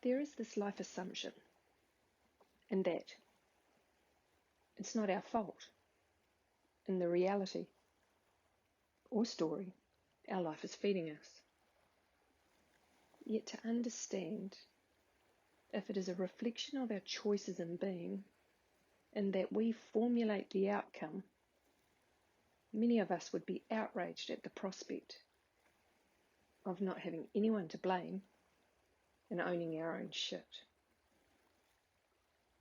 There is this life assumption, and that it's not our fault in the reality or story our life is feeding us. Yet to understand if it is a reflection of our choices in being, and that we formulate the outcome, many of us would be outraged at the prospect of not having anyone to blame and owning our own shit.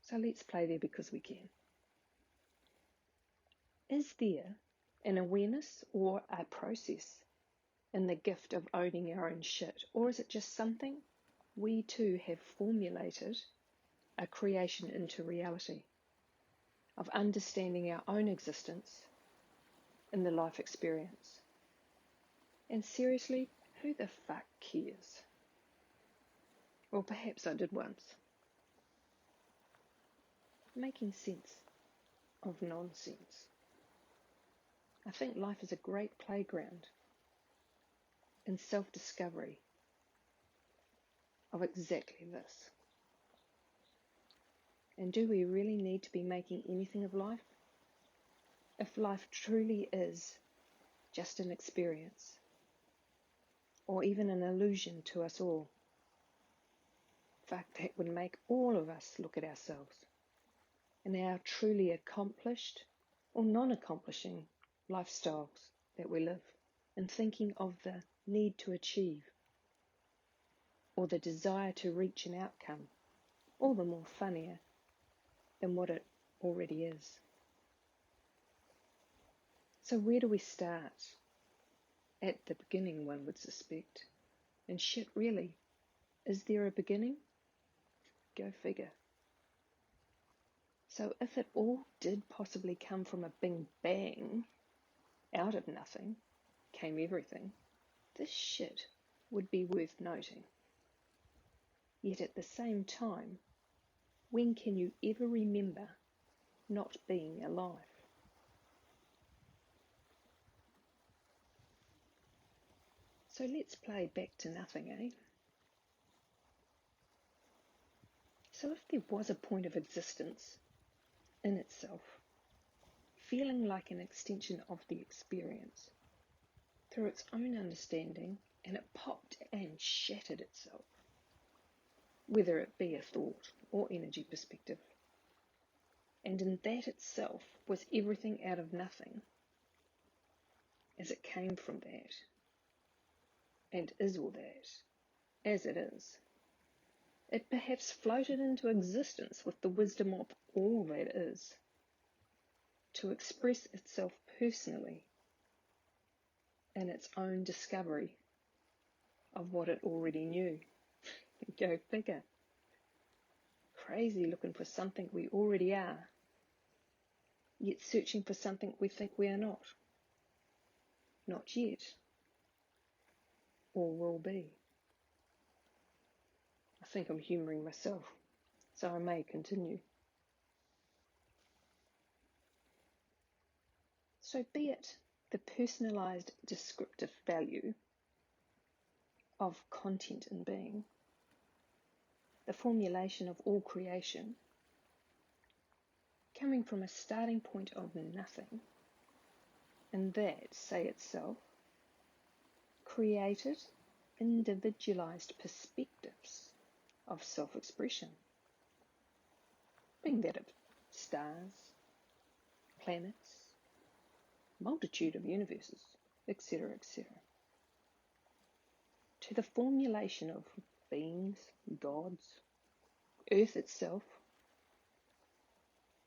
So let's play there because we can. Is there an awareness or a process in the gift of owning our own shit, or is it just something we too have formulated a creation into reality, of understanding our own existence in the life experience? And seriously, who the fuck cares? Or perhaps I did once. Making sense of nonsense. I think life is a great playground in self-discovery of exactly this. And do we really need to be making anything of life? If life truly is just an experience, or even an illusion to us all, fuck, that would make all of us look at ourselves and our truly accomplished or non-accomplishing lifestyles that we live, and thinking of the need to achieve or the desire to reach an outcome, all the more funnier than what it already is. So where do we start? At the beginning, one would suspect. And shit, really, is there a beginning? Go figure. So if it all did possibly come from a big bang, out of nothing came everything, this shit would be worth noting. Yet at the same time, when can you ever remember not being alive? So let's play back to nothing, eh? So if there was a point of existence in itself, feeling like an extension of the experience, through its own understanding, and it popped and shattered itself, whether it be a thought or energy perspective, and in that itself was everything out of nothing, as it came from that, and is all that, as it is. It perhaps floated into existence with the wisdom of all that is, to express itself personally in its own discovery of what it already knew. Go figure. Crazy looking for something we already are, yet searching for something we think we are not. Not yet, or will be. I think I'm humouring myself, so I may continue. So be it the personalised descriptive value of content in being, the formulation of all creation, coming from a starting point of nothing, and that, say itself, created individualised perspectives of self-expression, being that of stars, planets, multitude of universes, etc., etc., to the formulation of beings, gods, earth itself,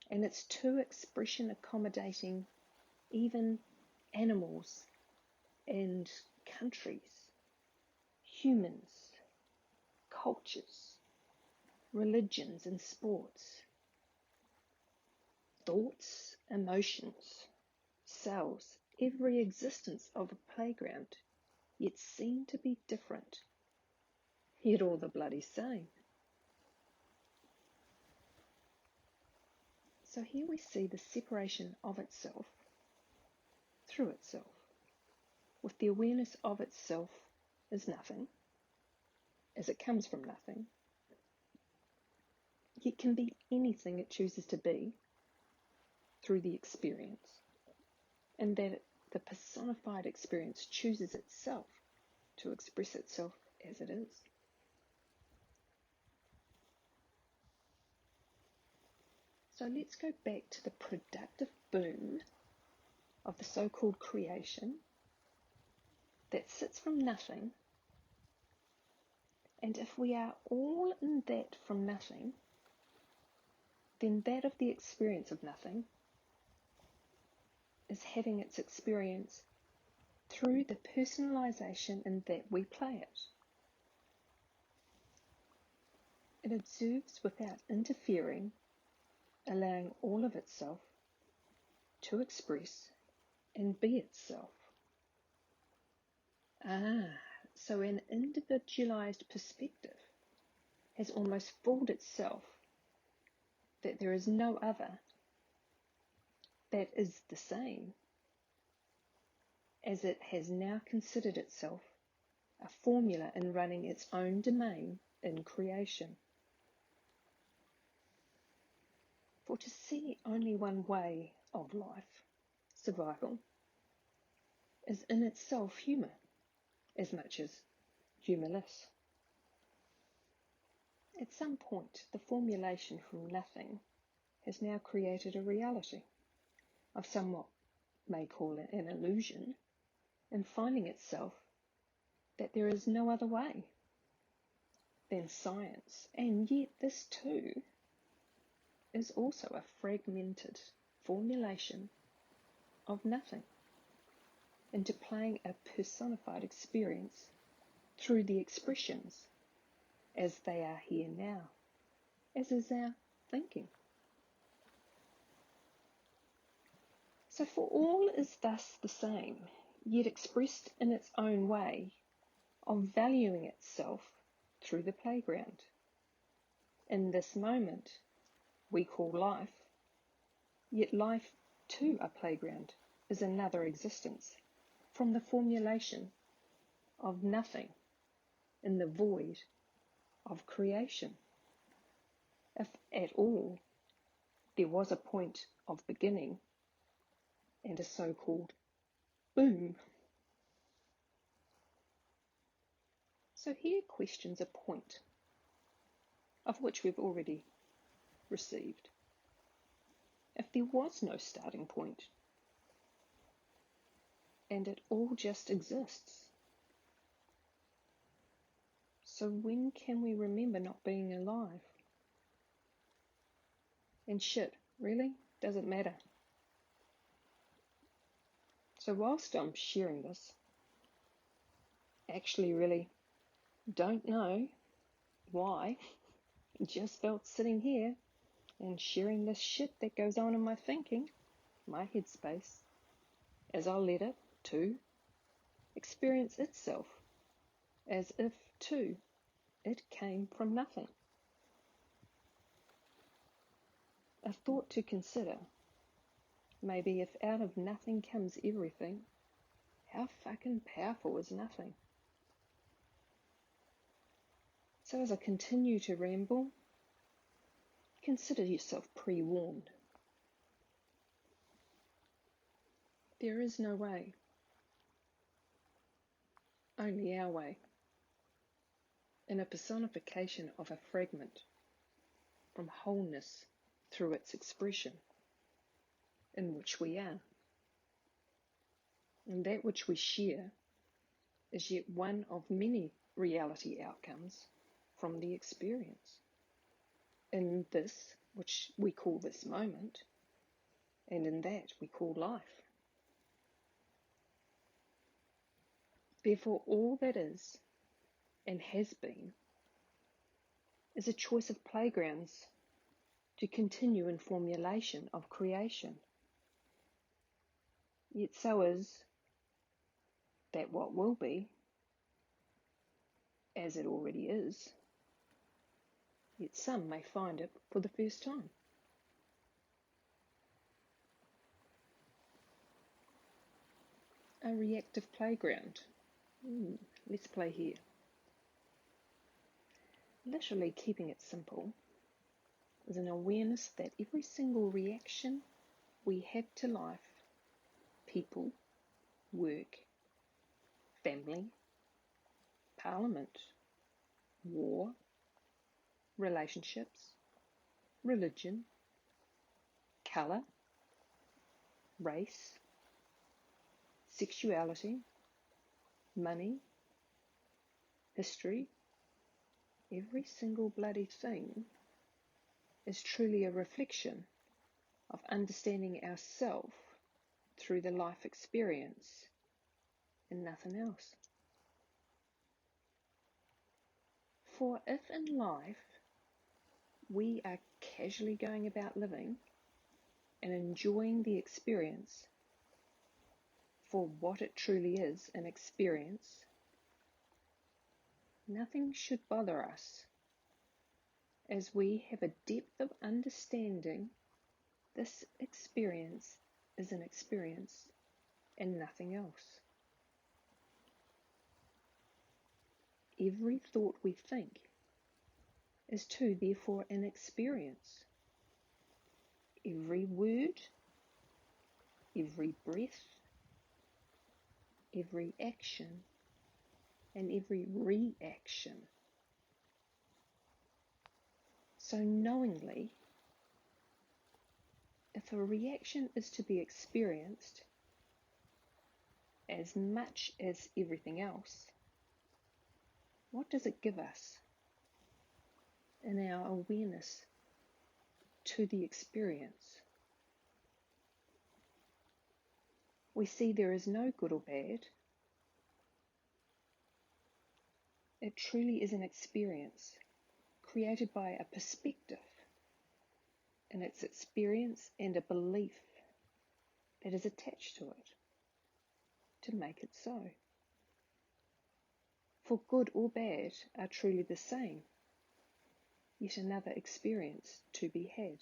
and its two expression accommodating even animals and countries, humans, cultures, religions and sports, thoughts, emotions, cells, every existence of a playground, yet seem to be different, yet all the bloody same. So here we see the separation of itself through itself, with the awareness of itself as nothing, as it comes from nothing, yet can be anything it chooses to be through the experience, and that the personified experience chooses itself to express itself as it is. So let's go back to the productive boom of the so-called creation that sits from nothing. And if we are all in that from nothing, then that of the experience of nothing is having its experience through the personalization in that we play it. It observes without interfering, allowing all of itself to express and be itself. So an individualized perspective has almost fooled itself that there is no other that is the same, as it has now considered itself a formula in running its own domain in creation. For to see only one way of life, survival, is in itself humour, as much as humorless. At some point, the formulation from nothing has now created a reality of somewhat may call it an illusion, in finding itself that there is no other way than science, and yet this too is also a fragmented formulation of nothing into playing a personified experience through the expressions as they are here now, as is our thinking. So for all is thus the same, yet expressed in its own way of valuing itself through the playground. In this moment we call life, yet life too a playground is another existence from the formulation of nothing in the void of creation. If at all there was a point of beginning and a so-called boom. So here questions a point, of which we've already received. If there was no starting point, and it all just exists, so when can we remember not being alive? And shit, really? Doesn't matter. So whilst I'm sharing this, actually really don't know why, just felt sitting here and sharing this shit that goes on in my thinking, my headspace, as I'll let it, too, experience itself, as if, too, it came from nothing. A thought to consider, maybe if out of nothing comes everything, how fucking powerful is nothing? So as I continue to ramble, consider yourself pre-warned. There is no way, only our way, in a personification of a fragment from wholeness through its expression, in which we are. And that which we share is yet one of many reality outcomes from the experience. In this, which we call this moment, and in that we call life. Therefore, all that is and has been is a choice of playgrounds to continue in formulation of creation. Yet so is that what will be, as it already is, yet some may find it for the first time. A reactive playground. Let's play here. Literally keeping it simple, is an awareness that every single reaction we have to life, people, work, family, parliament, war, relationships, religion, colour, race, sexuality, money, history, every single bloody thing is truly a reflection of understanding ourselves through the life experience and nothing else. For if in life we are casually going about living and enjoying the experience for what it truly is, an experience, nothing should bother us, as we have a depth of understanding this experience is an experience and nothing else. Every thought we think is too therefore an experience. Every word, every breath, every action, and every reaction. So knowingly, if a reaction is to be experienced as much as everything else, what does it give us in our awareness to the experience? We see there is no good or bad. It truly is an experience created by a perspective in its experience and a belief that is attached to it to make it so. For good or bad are truly the same, yet another experience to be had.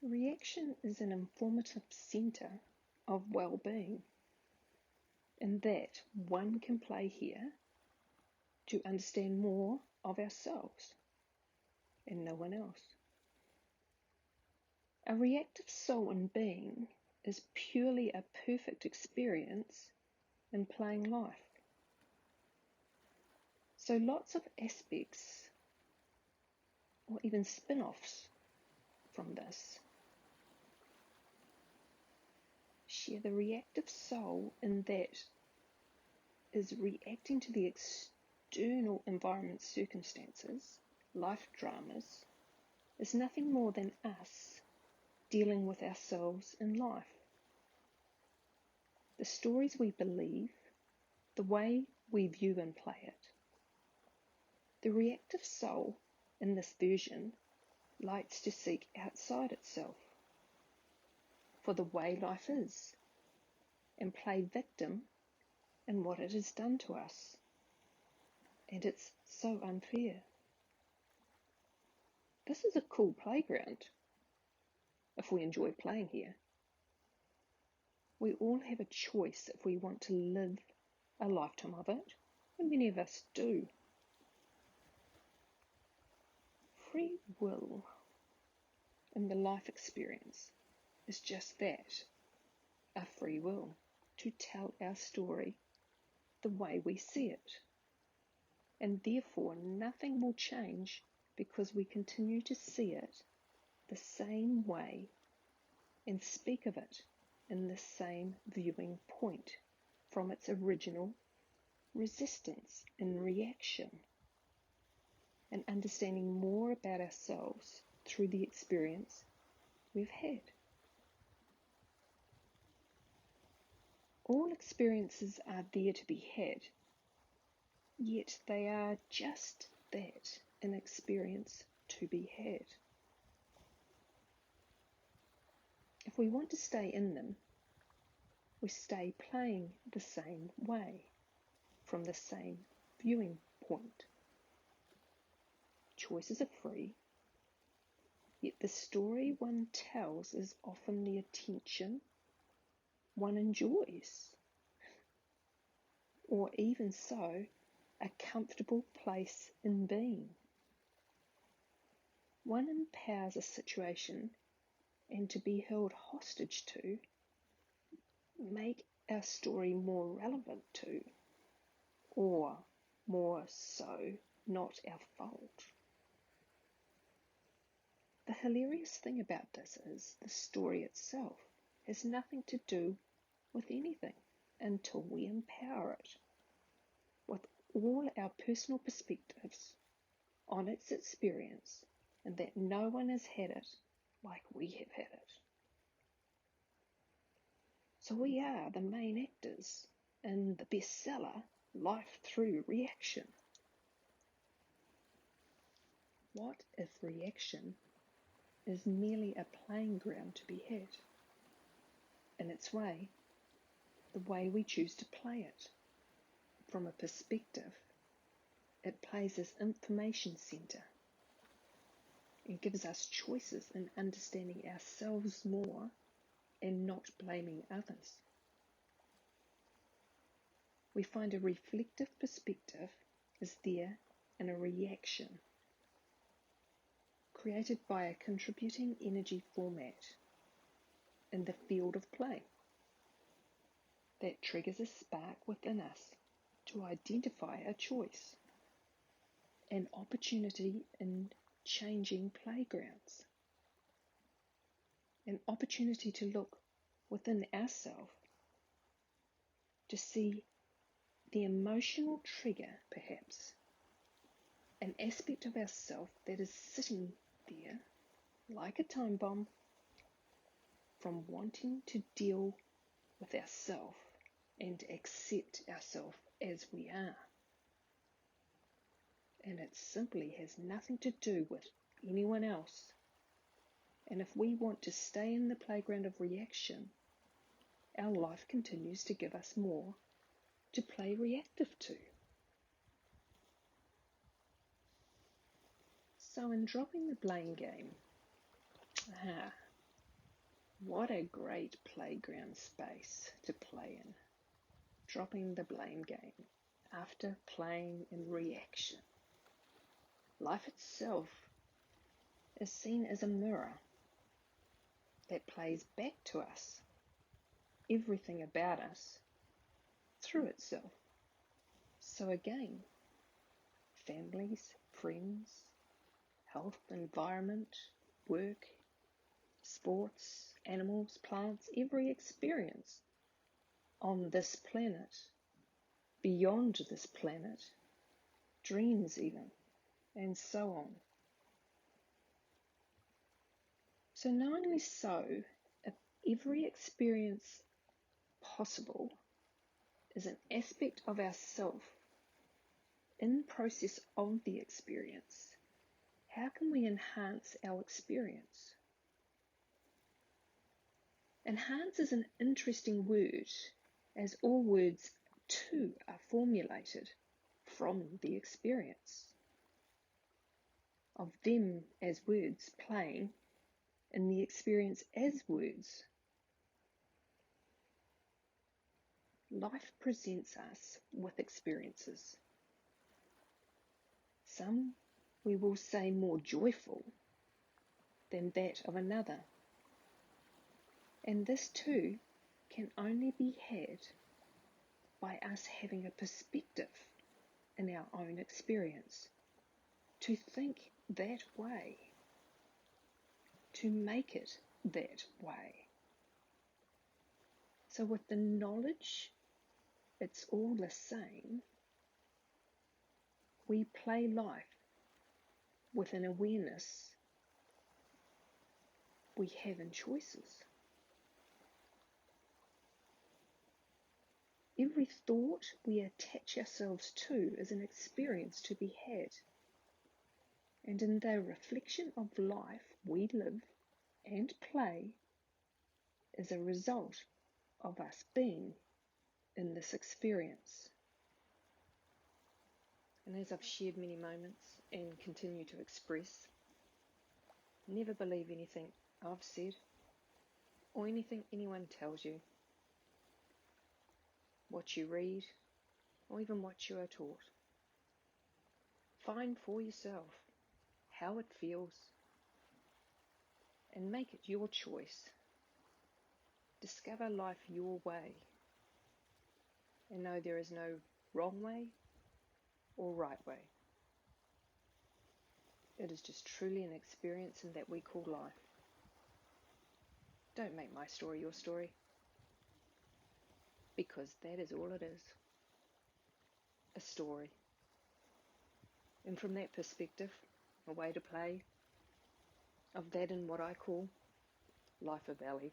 Reaction is an informative centre of well-being, in that one can play here to understand more of ourselves and no one else. A reactive soul and being is purely a perfect experience in playing life. So lots of aspects, or even spin-offs from this, share the reactive soul in that is reacting to the external environment circumstances, life dramas, is nothing more than us dealing with ourselves in life. The stories we believe, the way we view and play it. The reactive soul in this version likes to seek outside itself for the way life is and play victim in what it has done to us. And it's so unfair. This is a cool playground if we enjoy playing here. We all have a choice if we want to live a lifetime of it, and many of us do. Free will in the life experience is just that, a free will to tell our story the way we see it. And therefore nothing will change because we continue to see it the same way and speak of it in the same viewing point from its original resistance and reaction, and understanding more about ourselves through the experience we've had. All experiences are there to be had, yet they are just that, an experience to be had. If we want to stay in them, we stay playing the same way, from the same viewing point. Choices are free, yet the story one tells is often the attention one enjoys. Or even so, a comfortable place in being. One empowers a situation and to be held hostage to, make our story more relevant to, or more so, not our fault. The hilarious thing about this is the story itself has nothing to do with anything until we empower it with all our personal perspectives on its experience, and that no one has had it like we have had it. So we are the main actors in the bestseller, Life Through Reaction. What if reaction is merely a playing ground to be had? In its way, the way we choose to play it. From a perspective, it plays as information centre and gives us choices in understanding ourselves more and not blaming others. We find a reflective perspective is there in a reaction created by a contributing energy format in the field of play that triggers a spark within us to identify a choice, an opportunity in changing playgrounds, an opportunity to look within ourselves to see the emotional trigger, perhaps, an aspect of ourself that is sitting there like a time bomb from wanting to deal with ourself and accept ourselves as we are. And it simply has nothing to do with anyone else. And if we want to stay in the playground of reaction, our life continues to give us more to play reactive to. So in dropping the blame game, what a great playground space to play in. Dropping the blame game after playing in reaction. Life itself is seen as a mirror that plays back to us everything about us through itself. So again, families, friends, health, environment, work, sports, animals, plants, every experience on this planet, beyond this planet, dreams even, and so on. So knowingly so, if every experience possible is an aspect of ourself in process of the experience, how can we enhance our experience? Enhance is an interesting word, as all words too are formulated from the experience of them as words playing in the experience as words. Life presents us with experiences. Some we will say more joyful than that of another. And this too can only be had by us having a perspective in our own experience, to think that way, to make it that way. So with the knowledge it's all the same, we play life with an awareness we have in choices. Every thought we attach ourselves to is an experience to be had. And in the reflection of life we live and play is a result of us being in this experience. And as I've shared many moments and continue to express, never believe anything I've said or anything anyone tells you, what you read, or even what you are taught. Define for yourself how it feels and make it your choice. Discover life your way and know there is no wrong way or right way. It is just truly an experience in that we call life. Don't make my story your story, because that is all it is, a story. And from that perspective, a way to play of that in what I call lifeofali.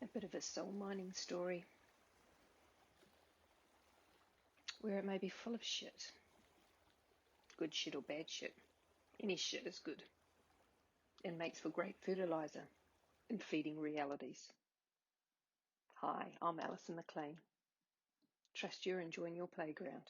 A bit of a soul mining story, where it may be full of shit. Good shit or bad shit. Any shit is good and makes for great fertilizer in feeding realities. Hi, I'm Alison McLean. Trust you're enjoying your playground.